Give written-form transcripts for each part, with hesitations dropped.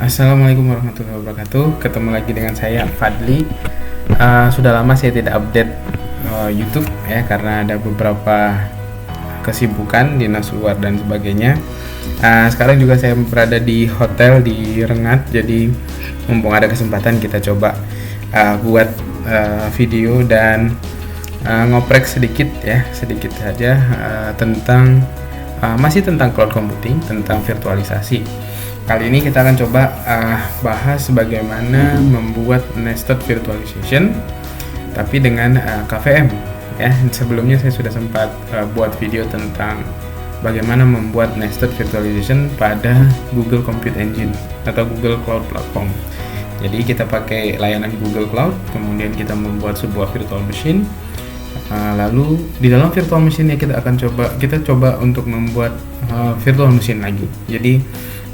Assalamualaikum warahmatullahi wabarakatuh. Ketemu lagi dengan saya Fadli. Sudah lama saya tidak update YouTube ya karena ada beberapa kesibukan dinas luar dan sebagainya. Sekarang juga saya berada di hotel di Rengat, jadi mumpung ada kesempatan kita coba buat video dan ngoprek sedikit saja tentang masih tentang cloud computing, tentang virtualisasi. Kali ini kita akan coba bahas bagaimana membuat nested virtualization tapi dengan KVM ya. Sebelumnya saya sudah sempat buat video tentang bagaimana membuat nested virtualization pada Google Compute Engine atau Google Cloud Platform. Jadi kita pakai layanan Google Cloud, kemudian kita membuat sebuah virtual machine. Lalu di dalam virtual machine kita coba untuk membuat virtual machine lagi. Jadi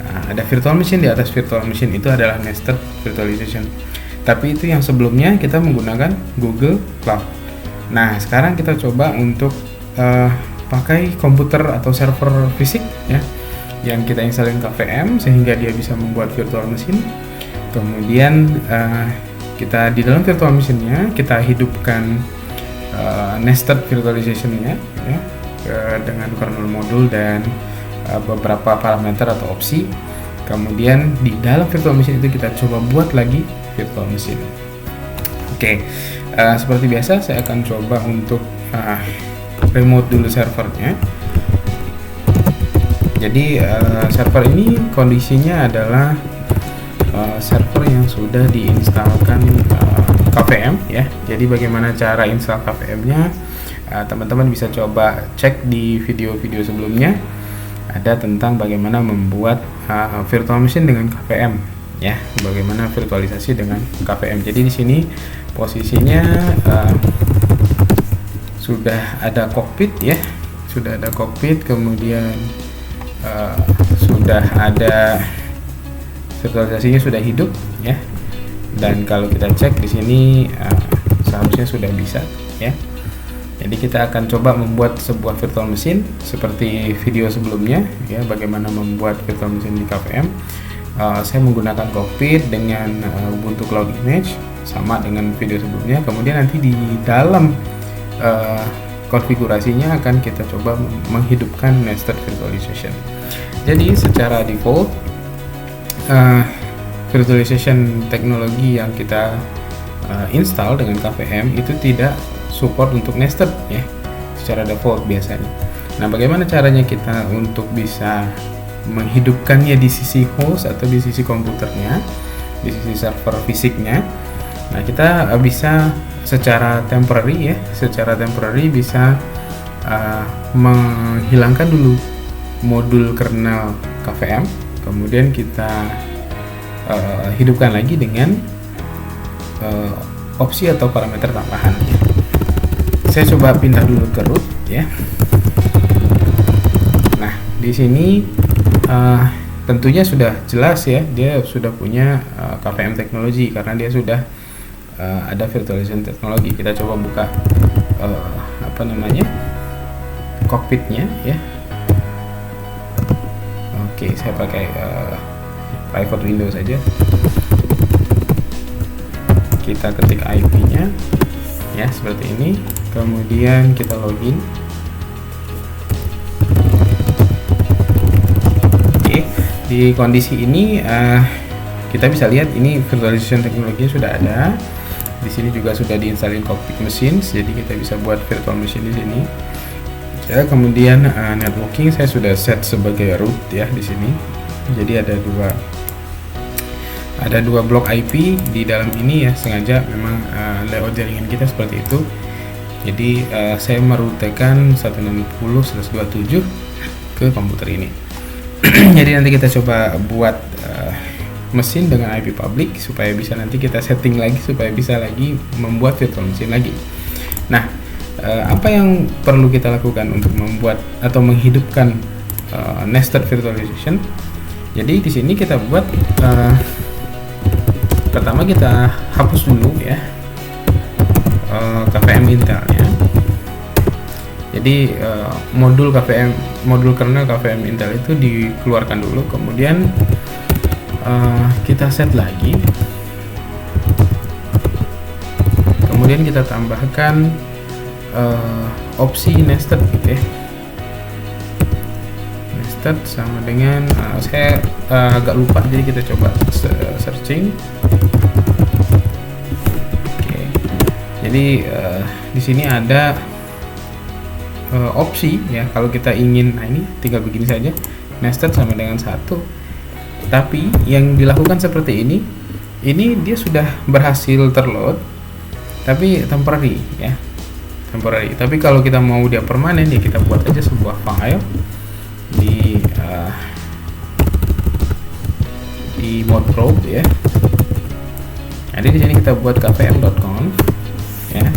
ada virtual machine, di atas virtual machine itu adalah nested virtualization. Tapi itu yang sebelumnya kita menggunakan Google Cloud. Nah, sekarang kita coba untuk pakai komputer atau server fisik ya, yang kita installin KVM sehingga dia bisa membuat virtual machine. Kemudian kita di dalam virtual machine-nya kita hidupkan nested virtualization-nya ya, dengan kernel modul dan beberapa parameter atau opsi. Kemudian di dalam virtual machine itu kita coba buat lagi virtual machine. Oke, seperti biasa saya akan coba untuk remote dulu servernya. Jadi server ini kondisinya adalah server yang sudah diinstalkan KVM ya. Jadi bagaimana cara install KVM-nya? Teman-teman bisa coba cek di video-video sebelumnya. Ada tentang bagaimana membuat virtual machine dengan KVM ya, bagaimana virtualisasi dengan KVM. Jadi di sini posisinya sudah ada cockpit ya, kemudian sudah ada virtualisasinya sudah hidup ya. Dan kalau kita cek di sini seharusnya sudah bisa ya. Jadi kita akan coba membuat sebuah virtual machine seperti video sebelumnya ya, bagaimana membuat virtual machine di KVM. Saya menggunakan cockpit dengan Ubuntu Cloud Image sama dengan video sebelumnya. Kemudian nanti di dalam konfigurasinya akan kita coba menghidupkan nested virtualization. Jadi secara default virtualization teknologi yang kita install dengan KVM itu tidak support untuk nested ya, secara default biasanya. Nah, bagaimana caranya kita untuk bisa menghidupkannya di sisi host atau di sisi komputernya, di sisi server fisiknya? Nah, kita bisa secara temporary bisa menghilangkan dulu modul kernel KVM, kemudian kita hidupkan lagi dengan opsi atau parameter tambahan. Saya coba pindah dulu ke root ya. Nah, di sini tentunya sudah jelas ya, dia sudah punya KVM teknologi karena dia sudah ada virtualization teknologi. Kita coba buka cockpitnya ya. Oke, saya pakai private window saja. Kita ketik IP-nya ya seperti ini. Kemudian kita login. Oke, di kondisi ini kita bisa lihat ini virtualization teknologinya sudah ada. Di sini juga sudah diinstalin cockpit machines, jadi kita bisa buat virtual machine di sini. Ya, kemudian networking saya sudah set sebagai root ya di sini. Jadi ada dua blok IP di dalam ini ya, sengaja memang layout jaringan kita seperti itu. Jadi saya merutekan 160.127 ke komputer ini. Jadi nanti kita coba buat mesin dengan IP public supaya bisa nanti kita setting lagi supaya bisa lagi membuat virtual machine lagi. Nah, apa yang perlu kita lakukan untuk membuat atau menghidupkan nested virtualization? Jadi di sini kita buat pertama kita hapus dulu ya KVM Intelnya. Jadi modul kernel KVM Intel itu dikeluarkan dulu, kemudian kita set lagi, kemudian kita tambahkan opsi nested gitu ya. Nested sama dengan saya agak lupa, jadi kita coba searching. Oke. Jadi di sini ada opsi ya, kalau kita ingin, nah ini tinggal begini saja, nested sama dengan 1. Tapi yang dilakukan seperti ini dia sudah berhasil terload, tapi temporary ya, temporary. Tapi kalau kita mau dia permanen ya, kita buat aja sebuah file di mode probe ya. Jadi di sini kita buat kvm.conf ya.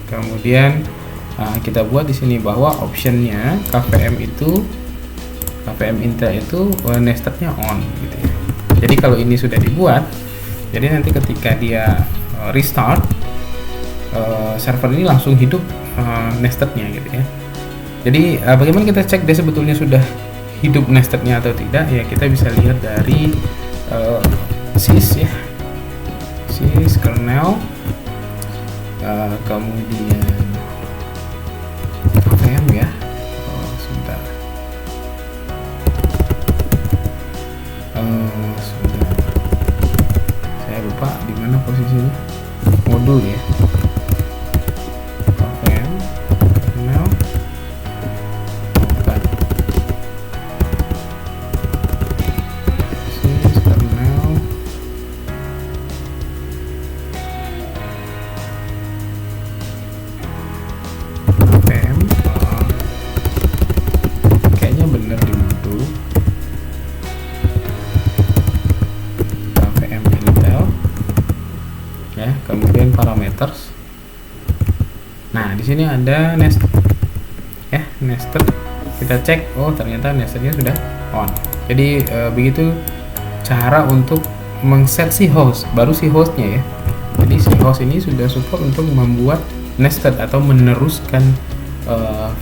Kemudian kita buat di sini bahwa optionnya kvm intel itu nestednya on gitu ya. Jadi kalau ini sudah dibuat, jadi nanti ketika dia restart, server ini langsung hidup nestednya gitu ya. Jadi bagaimana kita cek dia sebetulnya sudah hidup nestednya atau tidak ya, kita bisa lihat dari sys ya, sys kernel, kemudian kvm ya. Sebentar, sebentar, saya lupa di mana posisinya, modul ya. Kemudian parameters. Nah, di sini ada nested ya, nested. Kita cek, oh ternyata nestednya sudah on. Jadi begitu cara untuk mengset si host, baru si hostnya ya. Jadi si host ini sudah support untuk membuat nested atau meneruskan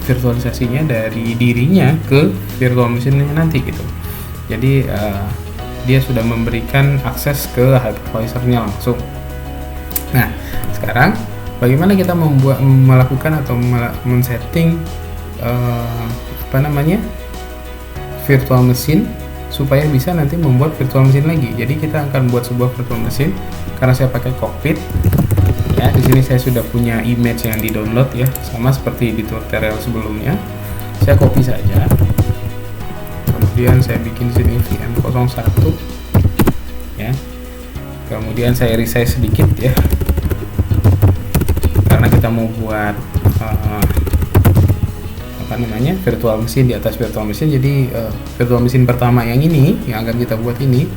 virtualisasinya dari dirinya ke virtual machine-nya nanti gitu. Jadi dia sudah memberikan akses ke hypervisor-nya langsung. Nah, sekarang bagaimana kita melakukan atau men-setting virtual machine supaya bisa nanti membuat virtual machine lagi. Jadi kita akan buat sebuah virtual machine karena saya pakai cockpit. Ya, di sini saya sudah punya image yang di-download ya, sama seperti di tutorial sebelumnya. Saya copy saja. Kemudian saya bikin sini VM01 ya. Kemudian saya resize sedikit ya, karena kita mau buat virtual machine di atas virtual machine. Jadi virtual machine pertama yang ini yang akan kita buat ini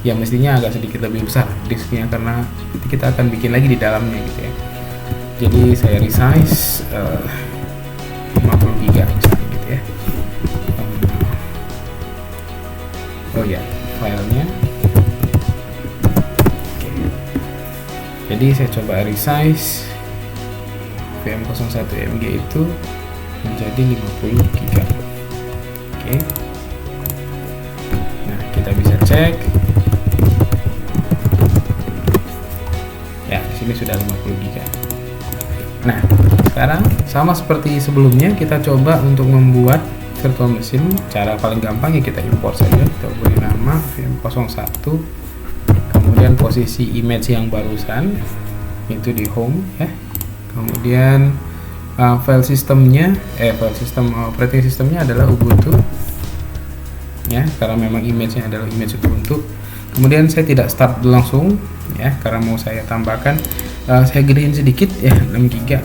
ya mestinya agak sedikit lebih besar disknya, karena kita akan bikin lagi di dalamnya gitu ya. Jadi saya resize 50 GB misalnya gitu ya. Oh ya, filenya. Jadi saya coba resize VM01MG itu menjadi 50 GB. Oke. Nah, kita bisa cek. Ya, di sini sudah 50 GB. Nah, sekarang sama seperti sebelumnya, kita coba untuk membuat virtual machine. Cara paling gampang ya kita import saja. Kita beri nama VM01. Kemudian posisi image yang barusan itu di home ya. Kemudian file sistemnya operating sistemnya adalah Ubuntu ya, karena memang image-nya adalah image Ubuntu. Kemudian saya tidak start langsung ya, karena mau saya tambahkan, saya gedein sedikit ya, 6 GB,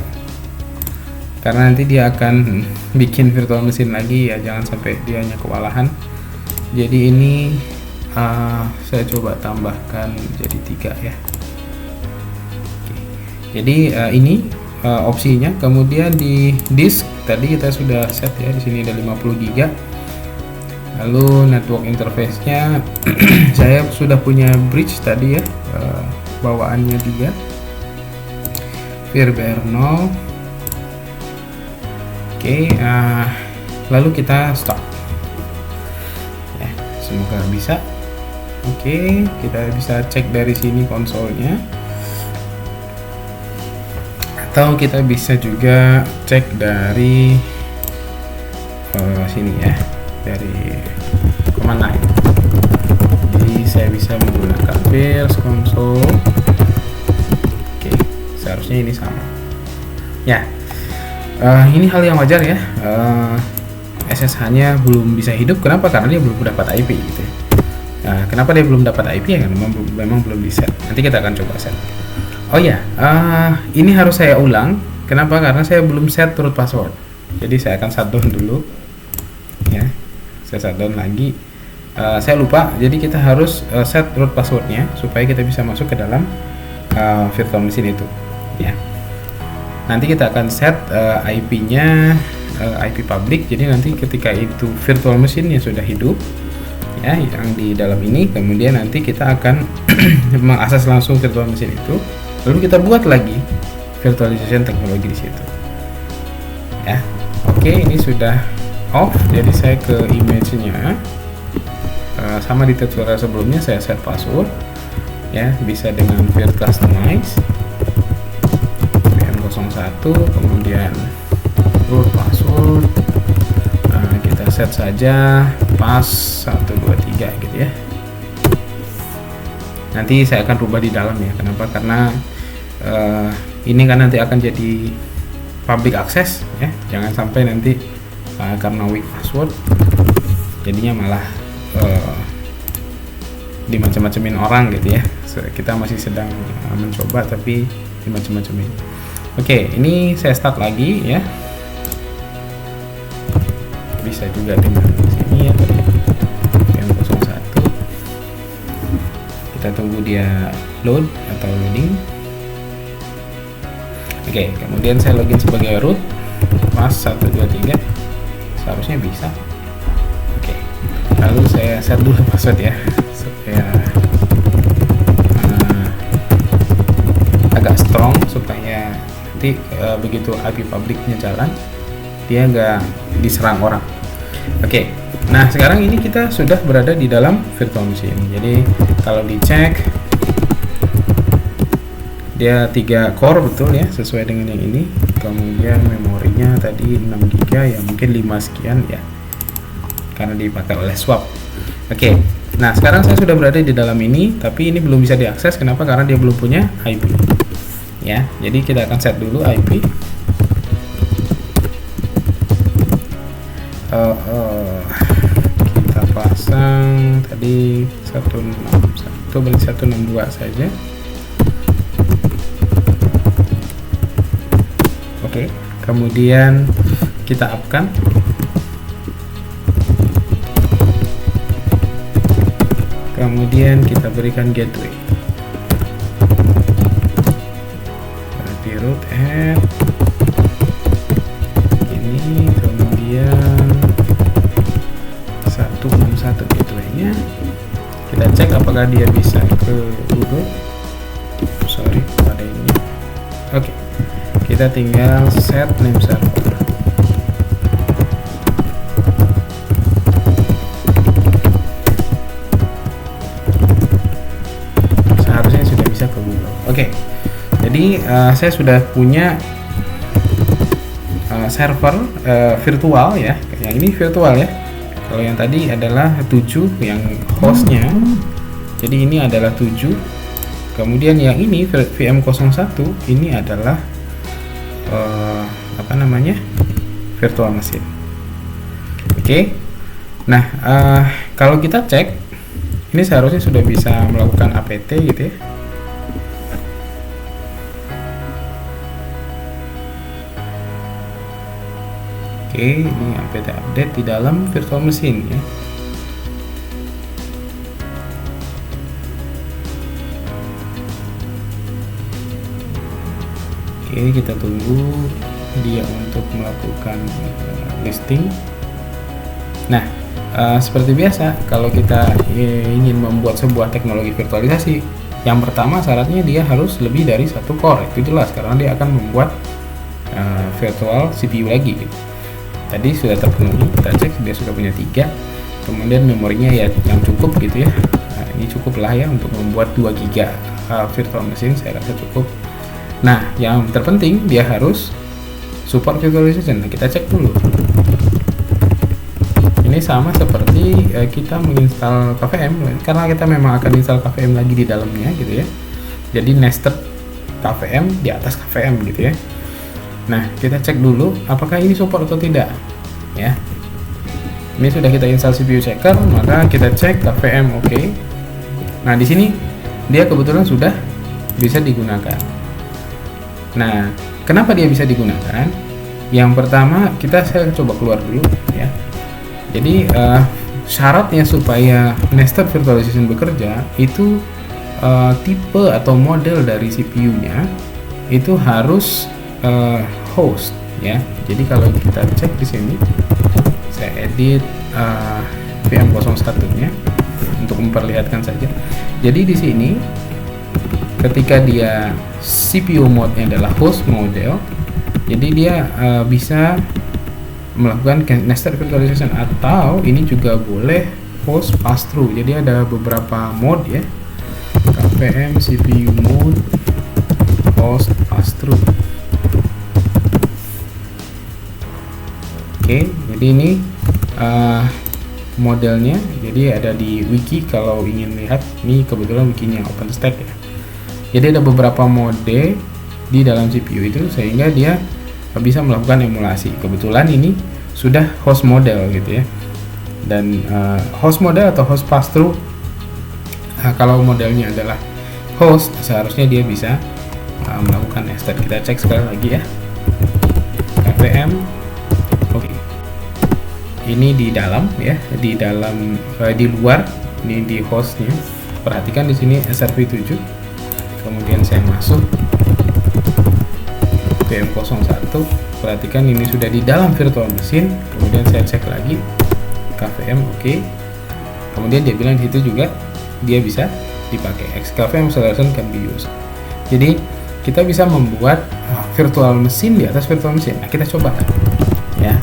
karena nanti dia akan bikin virtual machine lagi ya, jangan sampai dia hanya kewalahan. Jadi ini saya coba tambahkan jadi 3 ya. Oke. Jadi ini opsinya. Kemudian di disk tadi kita sudah set ya, di sini ada 50 GB. Lalu network interface-nya saya sudah punya bridge tadi ya, bawaannya juga firmware 0. Oke, lalu kita stop ya, semoga bisa. Oke, kita bisa cek dari sini konsolnya, atau kita bisa juga cek dari sini ya, dari command line. Jadi saya bisa menggunakan Virtual Console. Oke, seharusnya ini sama ya. Ini hal yang wajar ya. SSH-nya belum bisa hidup. Kenapa? Karena dia belum dapat IP gitu ya. Nah, kenapa dia belum dapat IP ya? Kan memang belum di set. Nanti kita akan coba set. Oh ya, ini harus saya ulang. Kenapa? Karena saya belum set root password. Jadi saya akan shutdown dulu ya. Saya shutdown lagi. Saya lupa. Jadi kita harus set root passwordnya supaya kita bisa masuk ke dalam virtual machine itu ya. Nanti kita akan set IP-nya IP public. Jadi nanti ketika itu virtual machine-nya sudah hidup ya, yang di dalam ini, kemudian nanti kita akan mengakses langsung virtual machine itu, lalu kita buat lagi virtualization teknologi di situ ya. Oke, ini sudah off. Jadi saya ke image-nya, sama di tutorial sebelumnya saya set password ya, bisa dengan virt customize VM01, kemudian root password, kita set saja pas 123 gitu ya. Nanti saya akan rubah di dalam ya. Kenapa? Karena ini kan nanti akan jadi public access ya. Jangan sampai nanti karena weak password jadinya malah dimacam-macamin orang gitu ya. Kita masih sedang mencoba tapi dimacam-macamin. Oke, ini saya start lagi ya. Bisa juga dengan sini ya, VM01. Kita tunggu dia load atau loading. Oke, kemudian saya login sebagai root pas 123. Seharusnya bisa. Oke, lalu saya set dulu password ya supaya agak strong, supaya nanti begitu IP publiknya jalan dia nggak diserang orang. Oke, nah sekarang ini kita sudah berada di dalam virtual machine. Jadi kalau dicek dia 3 core betul ya, sesuai dengan yang ini. Kemudian memorinya tadi 6 GB ya, mungkin 5 sekian ya, karena dipakai oleh swap. Oke, nah sekarang saya sudah berada di dalam ini, tapi ini belum bisa diakses. Kenapa? Karena dia belum punya IP ya. Jadi kita akan set dulu IP. Kita pasang tadi 161 berarti 162 saja. Oke, kemudian kita upkan. Kemudian kita berikan gateway. Berarti root add ini, kemudian 161 gateway-nya. Kita cek apakah dia bisa ke Google. Sorry, pada ini. Oke, kita tinggal set name server. Seharusnya sudah bisa ke Google. Oke, jadi saya sudah punya server virtual ya. Yang ini virtual ya. Kalau yang tadi adalah 7 yang hostnya. Jadi ini adalah 7. Kemudian yang ini VM01 ini adalah virtual machine. Oke. Nah, kalau kita cek ini seharusnya sudah bisa melakukan apt gitu ya. Oke, ini apt update di dalam virtual machine ya. Oke, kita tunggu dia untuk melakukan listing. Nah, seperti biasa kalau kita ingin membuat sebuah teknologi virtualisasi, yang pertama syaratnya dia harus lebih dari 1 core. Itu jelas karena dia akan membuat virtual CPU lagi gitu. Tadi sudah terpenuhi, kita cek dia sudah punya 3. Kemudian memorinya ya yang cukup gitu ya. Nah, ini cukup lah ya untuk membuat 2 GB virtual machine, saya rasa cukup. Nah, yang terpenting dia harus support virtualization. Nah, kita cek dulu. Ini sama seperti kita menginstal KVM, karena kita memang akan install KVM lagi di dalamnya gitu ya. Jadi nested KVM di atas KVM gitu ya. Nah, kita cek dulu apakah ini support atau tidak ya. Ini sudah kita install CPU checker, maka kita cek KVM oke. Nah, di sini dia kebetulan sudah bisa digunakan. Nah, kenapa dia bisa digunakan? Yang pertama, saya coba keluar dulu ya. Jadi syaratnya supaya nested virtualization bekerja itu tipe atau model dari CPU-nya itu harus host ya. Jadi kalau kita cek di sini, saya edit VM01-nya untuk memperlihatkan saja. Jadi di sini ketika dia CPU mode-nya adalah host model, jadi dia bisa melakukan nested virtualization, atau ini juga boleh host pass through. Jadi ada beberapa mode ya, KVM CPU mode host pass through. Oke, jadi ini modelnya. Jadi ada di wiki, kalau ingin lihat, ini kebetulan wikinya OpenStack ya. Jadi ada beberapa mode di dalam CPU itu sehingga dia bisa melakukan emulasi. Kebetulan ini sudah host model gitu ya. Dan host model atau host pass through, kalau modelnya adalah host, seharusnya dia bisa melakukan nested. Kita cek sekali lagi ya, KVM oke. Ini di dalam ya, di luar, ini di hostnya. Perhatikan di sini SRv7. Kemudian saya masuk VM01, perhatikan ini sudah di dalam virtual machine. Kemudian saya cek lagi KVM oke. Kemudian dia bilang di situ juga dia bisa dipakai, XKVM solution can be used. Jadi kita bisa membuat virtual machine di atas virtual machine. Nah, kita coba ya.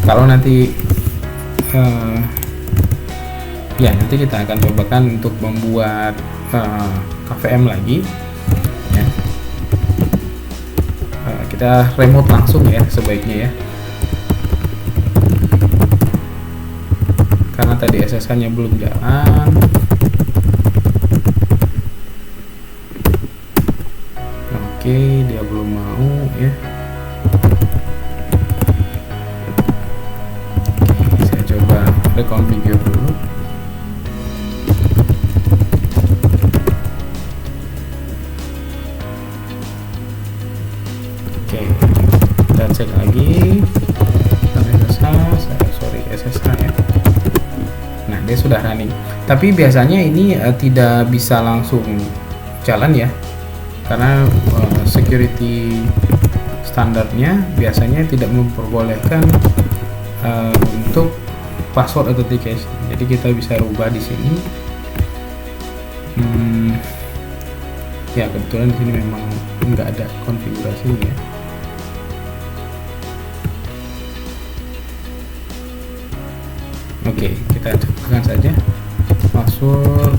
Kalau nanti nanti kita akan cobakan untuk membuat KVM lagi ya. Kita remote langsung ya sebaiknya ya, karena tadi SSH nya belum jalan. Oke, dia belum mau ya. Saya coba reconfigure dulu. Oke, kita cek lagi SSH ya. Nah, dia sudah running. Tapi biasanya ini tidak bisa langsung jalan ya, karena security standarnya biasanya tidak memperbolehkan untuk password authentication. Jadi kita bisa rubah di sini. Ya, kebetulan di sini memang nggak ada konfigurasinya ya. Oke, kita cobakan saja password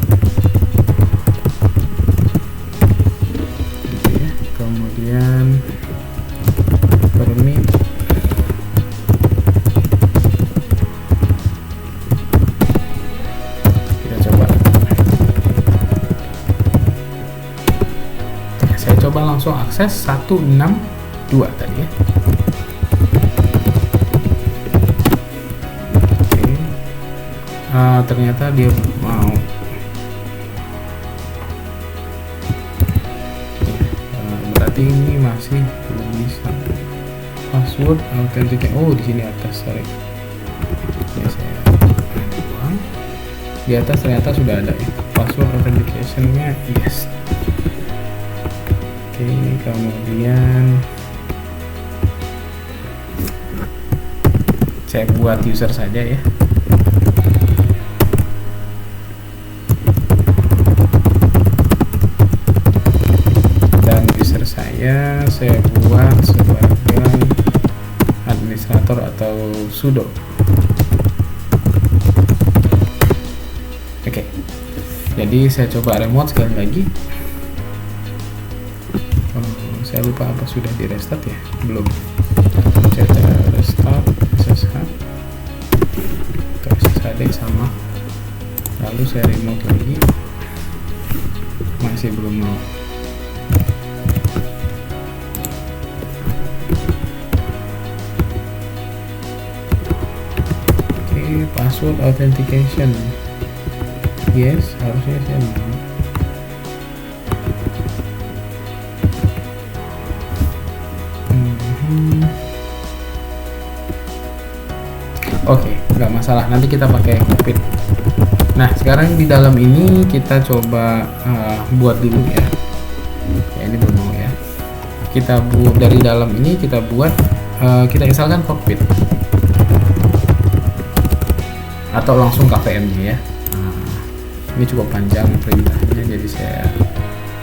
gitu ya. Kemudian permit, kita coba. Saya coba langsung akses 162 tadi ya. Ternyata dia mau. Berarti ini masih belum bisa. Password authenticate. Oh, di sini atas, sorry. Ini saya buang. Di atas ternyata sudah ada ya. Password authentication-nya yes. Oke, kemudian saya buat user saja ya. Saya buat sebagai administrator atau sudo. Jadi saya coba remote sekali lagi. Saya lupa apa sudah di restart ya, belum. Saya restart SSH atau SSHD sama, lalu saya remote lagi, masih belum mau. Oke, password authentication, yes, harusnya saya mau. Oke, nggak masalah, nanti kita pakai cockpit. Nah, sekarang di dalam ini kita coba buat dulu ya. Ini belum mau ya. Kita buat dari dalam ini, kita buat, kita instalkan cockpit atau langsung KVM-nya ya. Ini cukup panjang perintahnya, jadi saya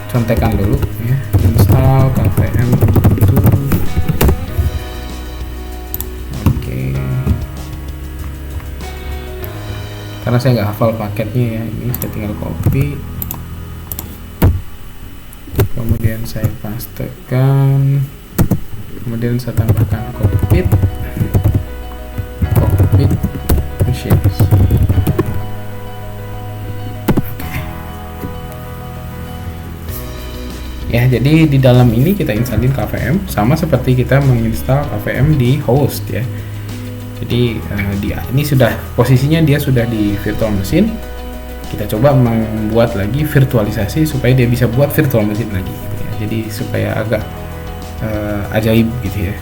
contekan dulu ya. Install KVM Ubuntu. Karena saya nggak hafal paketnya ya, ini saya tinggal copy, kemudian saya pastekan, kemudian saya tambahkan cockpit machines. Ya, jadi di dalam ini kita installin KVM sama seperti kita menginstal KVM di host ya. Jadi ini sudah posisinya, dia sudah di virtual machine. Kita coba membuat lagi virtualisasi supaya dia bisa buat virtual machine lagi ya. Jadi supaya agak ajaib gitu ya.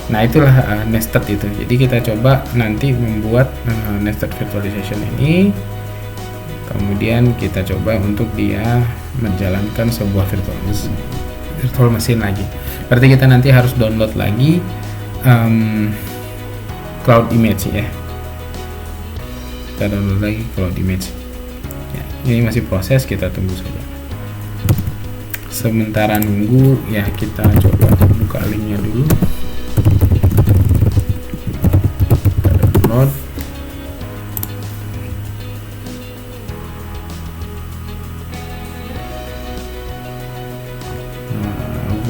Nah, itulah nested itu. Jadi kita coba nanti membuat nested virtualization ini, kemudian kita coba untuk dia menjalankan sebuah virtual machine lagi. Berarti kita nanti harus download lagi cloud image ya. Kita download lagi cloud image ya. Ini masih proses, kita tunggu saja. Sementara nunggu ya, kita coba buka linknya dulu. Kita download.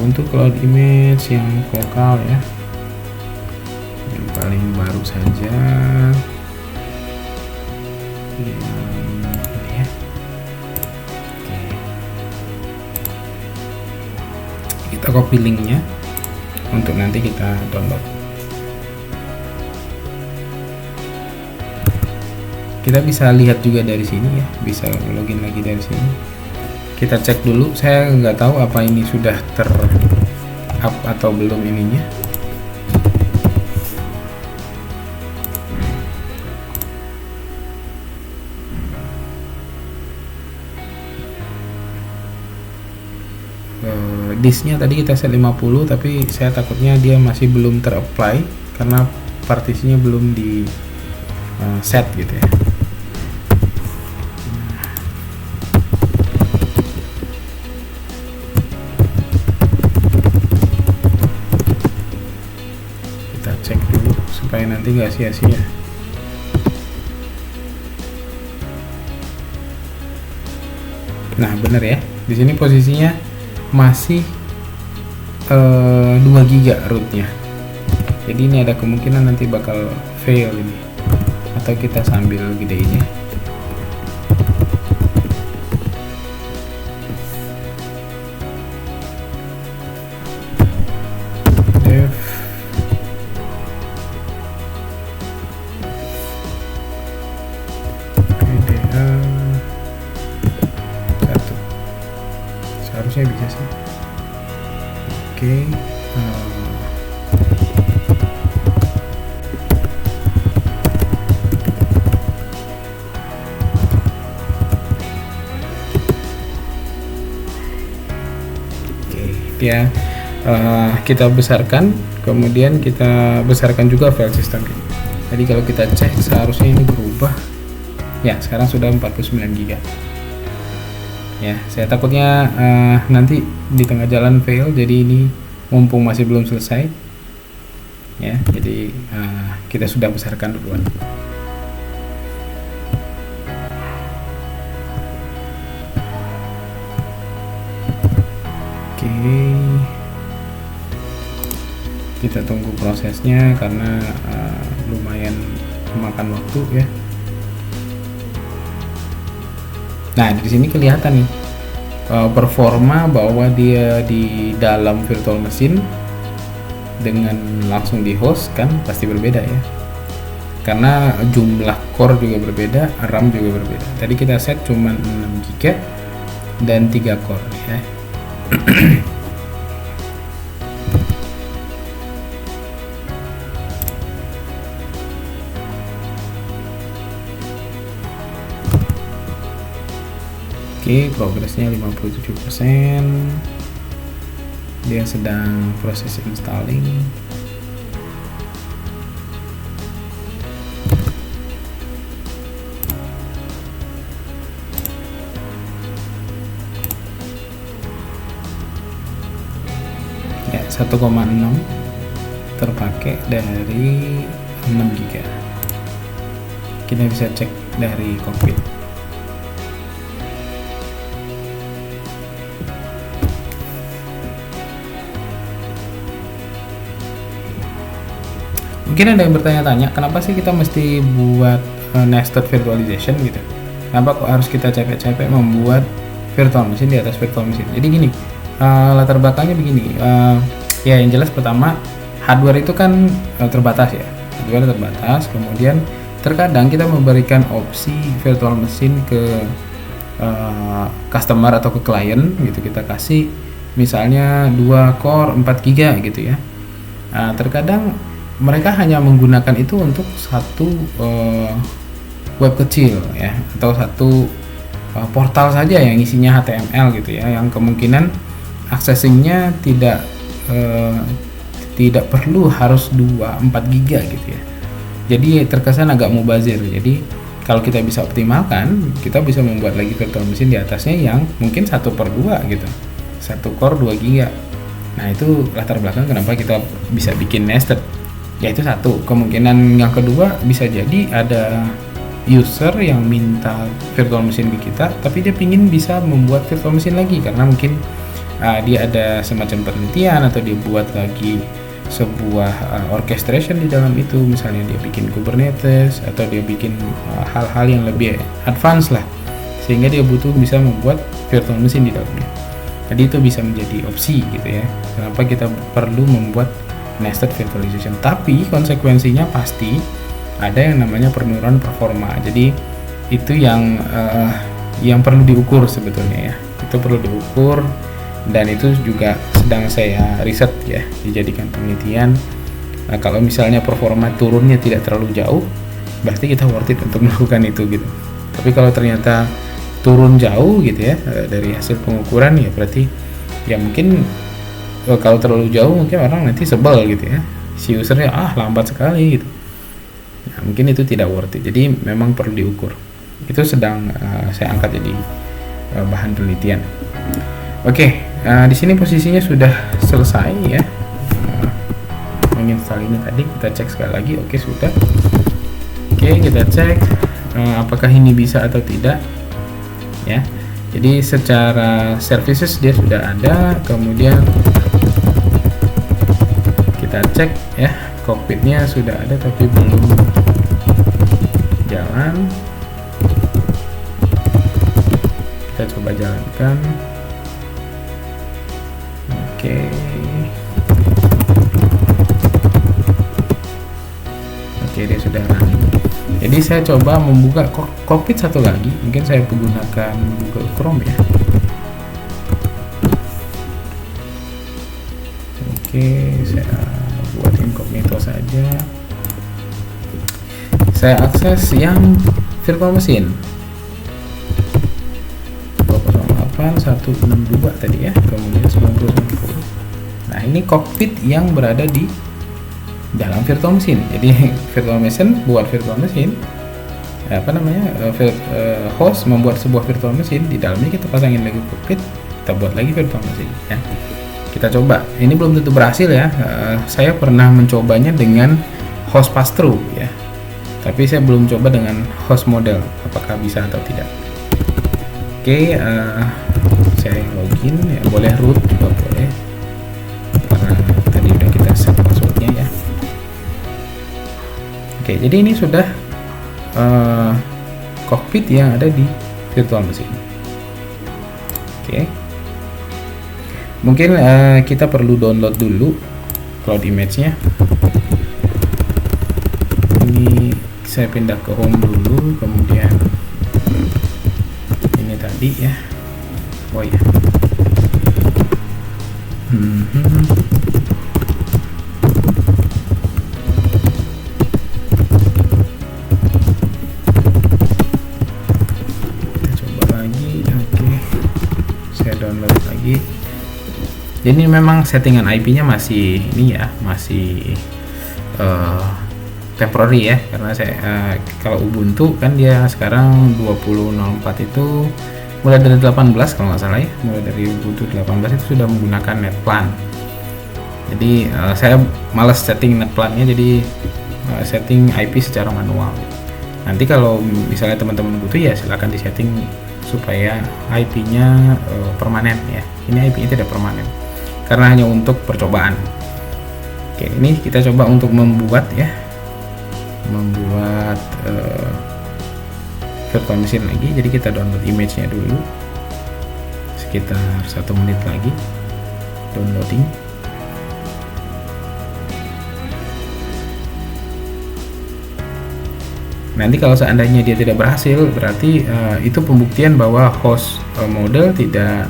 Untuk cloud image yang lokal ya, paling baru saja ini ya. Oke. Kita copy linknya untuk nanti kita download. Kita bisa lihat juga dari sini ya, bisa login lagi dari sini. Kita cek dulu, saya nggak tahu apa ini sudah ter up atau belum ininya. Disknya tadi kita set 50, tapi saya takutnya dia masih belum ter-apply karena partisinya belum di set gitu ya. Kita cek dulu supaya nanti nggak sia-sia. Nah, bener ya, di sini posisinya masih 2 GB rootnya. Jadi ini ada kemungkinan nanti bakal fail ini, atau kita sambil gedeinnya. Dev PDA 1, seharusnya bisa sih. Oke, ya, kita besarkan, kemudian kita besarkan juga file sistemnya. Jadi kalau kita cek seharusnya ini berubah ya, sekarang sudah 49 GB ya. Saya takutnya nanti di tengah jalan fail, jadi ini mumpung masih belum selesai ya, jadi kita sudah besarkan duluan. kita tunggu prosesnya karena lumayan memakan waktu ya. Nah, di sini kelihatan nih performa bahwa dia di dalam virtual machine dengan langsung di host kan pasti berbeda ya. Karena jumlah core juga berbeda, RAM juga berbeda. Tadi kita set cuma 6 GB dan 3 core ya. Oke, progresnya 57%. Dia sedang proses installing. Ya, 1,6 terpakai dari 6 GB. Kita bisa cek dari cockpit. Mungkin ada yang bertanya-tanya, kenapa sih kita mesti buat nested virtualization gitu? Kenapa kok harus kita capek-capek membuat virtual machine di atas virtual machine? Jadi gini, latar belakangnya begini. Ya yang jelas pertama, hardware itu kan terbatas ya. Hardware terbatas, kemudian terkadang kita memberikan opsi virtual machine ke customer atau ke klien gitu. Kita kasih misalnya 2 core 4 GB gitu ya. Terkadang mereka hanya menggunakan itu untuk satu web kecil ya, atau satu portal saja yang isinya HTML gitu ya, yang kemungkinan accessingnya tidak perlu harus 2-4 GB gitu ya. Jadi terkesan agak mubazir. Jadi kalau kita bisa optimalkan, kita bisa membuat lagi virtual machine di atasnya yang mungkin 1/2 gitu, 1 core 2 GB. Nah itu latar belakang kenapa kita bisa bikin nested. Ya itu satu. Kemungkinan yang kedua bisa jadi ada user yang minta virtual machine ke kita, tapi dia pingin bisa membuat virtual machine lagi karena mungkin dia ada semacam penelitian atau dia buat lagi sebuah orchestration di dalam itu, misalnya dia bikin Kubernetes atau dia bikin hal-hal yang lebih advance lah, sehingga dia butuh bisa membuat virtual machine di dalamnya. Jadi itu bisa menjadi opsi gitu ya, kenapa kita perlu membuat nested virtualization. Tapi konsekuensinya pasti ada yang namanya penurunan performa. Jadi itu yang perlu diukur sebetulnya ya. Itu perlu diukur, dan itu juga sedang saya riset ya, dijadikan penelitian. Nah, kalau misalnya performa turunnya tidak terlalu jauh, berarti kita worth it untuk melakukan itu gitu. Tapi kalau ternyata turun jauh gitu ya dari hasil pengukuran, ya berarti ya mungkin kalau terlalu jauh mungkin orang nanti sebel gitu ya, si usernya lambat sekali gitu. Nah, mungkin itu tidak worth it. Jadi memang perlu diukur. Itu sedang saya angkat jadi bahan penelitian. Oke, di sini posisinya sudah selesai ya. Menginstal ini tadi kita cek sekali lagi. Oke, sudah. Oke, kita cek apakah ini bisa atau tidak ya. Jadi secara services dia sudah ada, kemudian kita cek ya, cockpitnya sudah ada tapi belum jalan. Kita coba jalankan. Oke, dia sudah running. Jadi saya coba membuka cockpit satu lagi, mungkin saya menggunakan Google Chrome ya. Oke, saya buat incognito saja. Saya akses yang virtual machine 208.162 tadi ya, kemudian 90. Nah ini cockpit yang berada di dalam virtual machine. Jadi virtual machine buat virtual machine, host membuat sebuah virtual machine, di dalamnya kita pasangin lagi cockpit, kita buat lagi virtual machine ya. Kita coba, ini belum tentu berhasil ya. Saya pernah mencobanya dengan host pass-through ya, tapi saya belum coba dengan host model, apakah bisa atau tidak. Oke, saya login ya, boleh root juga boleh. Oke, jadi ini sudah cockpit yang ada di virtual machine. Oke, mungkin kita perlu download dulu cloud image-nya. Ini saya pindah ke home dulu, kemudian ini tadi ya. Oh ya. Download lagi. Jadi memang settingan IP-nya masih ini ya, masih temporary ya, karena saya kalau Ubuntu kan dia sekarang 20.04 itu mulai dari 18 kalau nggak salah ya, mulai dari Ubuntu 18 itu sudah menggunakan NetPlan. Jadi saya malas setting NetPlan-nya, jadi setting IP secara manual. Nanti kalau misalnya teman-teman butuh ya silahkan disetting supaya IP-nya permanen ya. Ini IP-nya tidak permanen karena hanya untuk percobaan. Oke, ini kita coba untuk membuat virtual machine lagi. Jadi kita download image-nya dulu, sekitar 1 menit lagi downloading. Nanti kalau seandainya dia tidak berhasil, berarti itu pembuktian bahwa host model tidak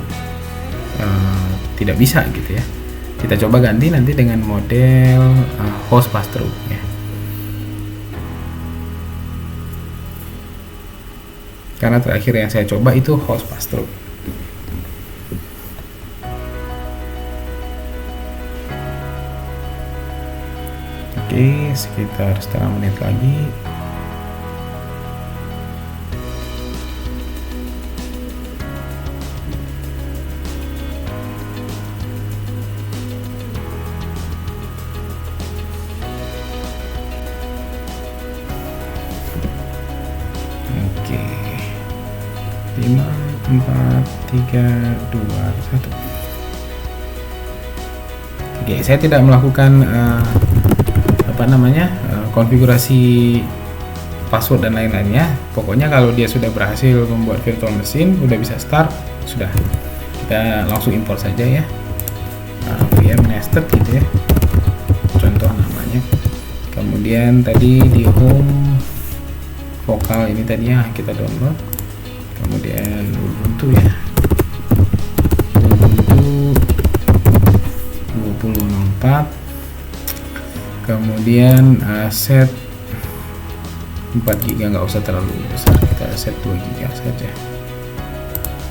bisa gitu ya. Kita coba ganti nanti dengan model host pass-through ya. Karena terakhir yang saya coba itu host pass-through. Oke, sekitar setengah menit lagi. Oke, 5, 4, 3, 2, 1. Oke, saya tidak melakukan konfigurasi password dan lain-lainnya. Pokoknya kalau dia sudah berhasil membuat virtual machine, udah bisa start, sudah kita langsung import saja ya. VM nested gitu ya, contoh namanya. Kemudian tadi di home vokal ini tadinya kita download, kemudian Ubuntu ya, Ubuntu 20.04, kemudian set 4 GB, nggak usah terlalu besar, kita set 2 GB saja.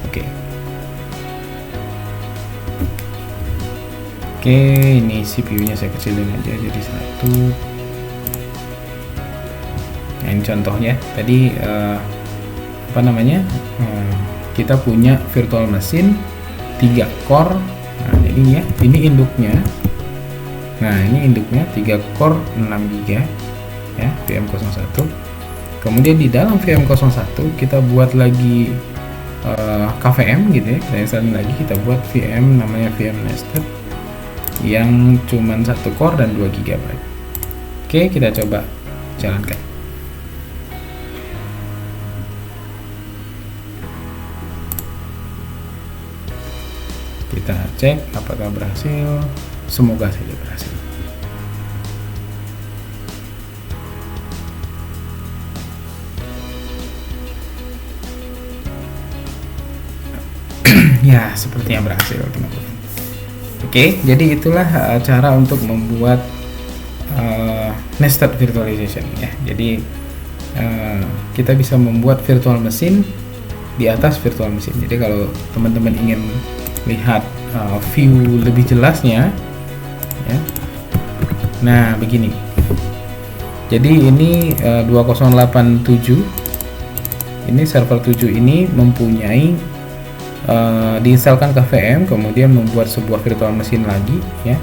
Oke. Oke, ini CPU-nya saya kecilin aja jadi 1. Nah, ini contohnya tadi kita punya virtual machine 3 core. Nah, jadi ya, ini induknya. Nah, ini induknya 3 core 6 GB ya, VM01. Kemudian di dalam VM01 kita buat lagi KVM gitu ya. Kita installin lagi, kita buat VM namanya VM nested yang cuman 1 core dan 2 GB. Oke, kita coba jalankan. Kita cek apakah berhasil. Semoga saja berhasil. Ya, sepertinya berhasil teman-teman. Oke, jadi itulah cara untuk membuat nested virtualization ya. Jadi kita bisa membuat virtual machine di atas virtual machine. Jadi kalau teman-teman ingin lihat view lebih jelasnya ya. Nah, begini. Jadi ini 2087. Ini server 7 ini mempunyai diinstalkan KVM, kemudian membuat sebuah virtual machine lagi ya.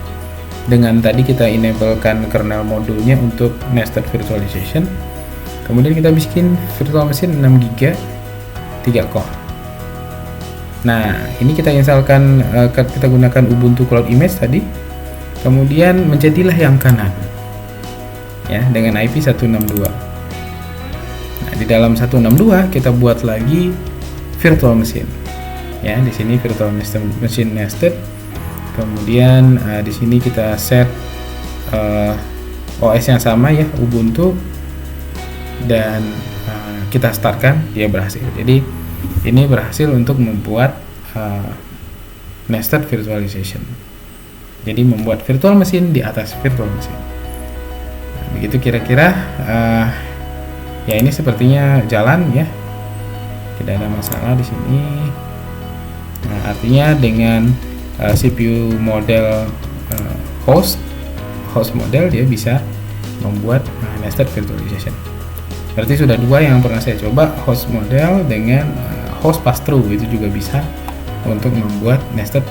Dengan tadi kita enablekan kernel modulnya untuk nested virtualization. Kemudian kita bikin virtual machine 6 GB 3 core. Nah, ini kita installkan, kita gunakan Ubuntu Cloud Image tadi. Kemudian menjadilah yang kanan ya dengan IP 162. Nah, di dalam 162 kita buat lagi virtual machine. Ya, di sini virtual machine nested. Kemudian di sini kita set OS yang sama ya, Ubuntu, dan kita startkan, dia berhasil. Jadi ini berhasil untuk membuat nested virtualization. Jadi membuat virtual machine di atas virtual machine. Nah, begitu kira-kira. Ya ini sepertinya jalan ya, tidak ada masalah di sini. Nah, artinya dengan CPU model host model, dia bisa membuat nested virtualization. Berarti sudah dua yang pernah saya coba, host model dengan host pass-through, itu juga bisa untuk membuat nested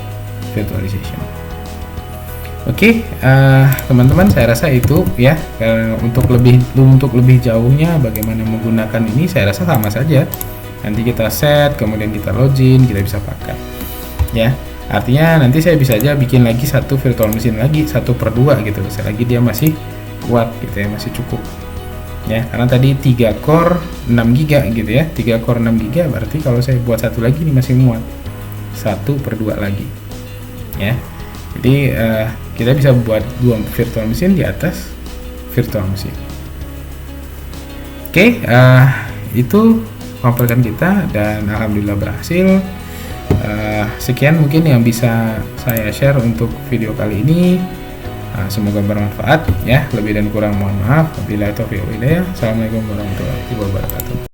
virtualization. Oke, teman-teman, saya rasa itu ya. Untuk lebih jauhnya bagaimana menggunakan ini, saya rasa sama saja. Nanti kita set, kemudian kita login, kita bisa pakai. Ya, artinya nanti saya bisa aja bikin lagi satu virtual machine lagi 1/2 gitu. Selagi dia masih kuat gitu ya, masih cukup. Ya, karena tadi 3 core 6 GB gitu ya. 3 core 6 GB berarti kalau saya buat satu lagi ini masih muat. 1/2 lagi. Ya. Jadi kita bisa buat 2 virtual machine di atas virtual machine. Oke, itu pemperkan kita dan alhamdulillah berhasil. Sekian mungkin yang bisa saya share untuk video kali ini. Semoga bermanfaat ya. Lebih dan kurang mohon maaf. Wabillahi taufiq wal hidayah. Assalamualaikum warahmatullahi wabarakatuh.